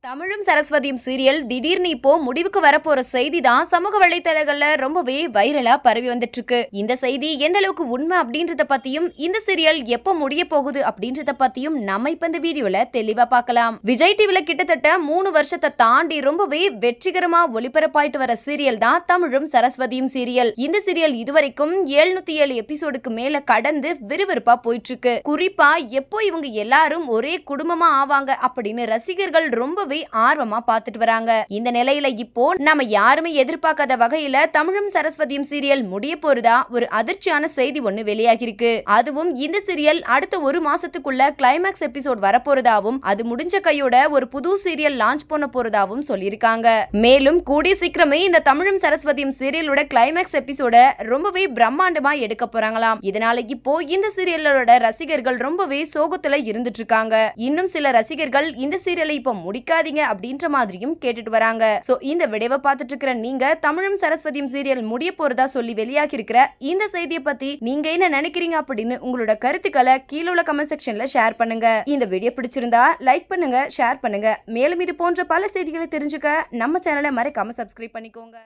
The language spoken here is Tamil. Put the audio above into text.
தமிழும் சரஸ்வதியும் சீரியல் திடீர்னு இப்போ முடிவுக்கு வரப்போற செய்தி தான் சமூக வலைதளங்கள்ல ரொம்பவே வைரலா பரவி வந்துட்டு இருக்கு. இந்த செய்தி எந்த அளவுக்கு உண்மை அப்படின்றத பத்தியும் இந்த சீரியல் எப்ப முடிய போகுது அப்படின்றத பத்தியும் நம்ம இப்ப இந்த வீடியோல தெளிவா பார்க்கலாம். விஜய் டிவில கிட்டத்தட்ட 3 வருஷத்தை தாண்டி ரொம்பவே வெற்றிகரமா ஒளிபரப்பாயிட்டு வர சீரியல் தான் தமிழும் சரஸ்வதியும் சீரியல். இந்த சீரியல் இதுவரைக்கும் 707 எபிசோடுக்கு மேல கடந்து விறுவிறுப்பா போயிட்டு இருக்கு. குறிப்பா எப்போ இவங்க எல்லாரும் ஒரே குடும்பமா ஆவாங்க அப்படின்னு ரசிகர்கள் ரொம்பவே ஆர்வமா பார்த்துட்டு வராங்க. இந்த நிலையில இப்போ நாம யாருமே எதிர்பார்க்காத வகையில தமிழும் சரஸ்வதியும் சீரியல் முடிய போறதா ஒரு அதிர்ச்சியான செய்தி ஒண்ணு வெளியாகி இருக்கு. அதுவும் இந்த சீரியல் அடுத்த ஒரு மாசத்துக்குள்ள கிளைமேக்ஸ் எபிசோட் வரப்போறதாவும் அது முடிஞ்ச கையோட ஒரு புது சீரியல் லான்ச் பண்ண போறதாவும் சொல்லியிருக்காங்க. மேலும் கூடிய சீக்கிரமே இந்த தமிழும் சரஸ்வதியும் சீரியலோட கிளைமேக்ஸ் எபிசோட ரொம்பவே பிரம்மாண்டமா எடுக்க போறாங்களாம். இதனால இப்போ இந்த சீரியலோட ரசிகர்கள் ரொம்பவே சோகத்துல இருந்துட்டு இருக்காங்க. இன்னும் சில ரசிகர்கள் இந்த சீரியலை இப்போ முடிக்காதீங்க அப்படின்ற மாதிரியும் கேட்டுட்டு வராங்க. சோ இந்த வீடியோவை பார்த்துட்டு இருக்கிற நீங்க தமிழும் சரஸ்வதியும் சீரியல் முடிய போறதா சொல்லி வெளியாகி இருக்கிற இந்த செய்தியை பத்தி நீங்க என்ன நினைக்கிறீங்க அப்படின்னு உங்களோட கருத்துக்களை கீழே உள்ள கமெண்ட் செக்ஷன்ல ஷேர் பண்ணுங்க. இந்த வீடியோ பிடிச்சிருந்தா லைக் பண்ணுங்க, ஷேர் பண்ணுங்க. மேலும் இது போன்ற பல செய்திகளை தெரிஞ்சுக்க நம்ம சேனலை மறக்காம சப்ஸ்கிரைப் பண்ணிக்கோங்க.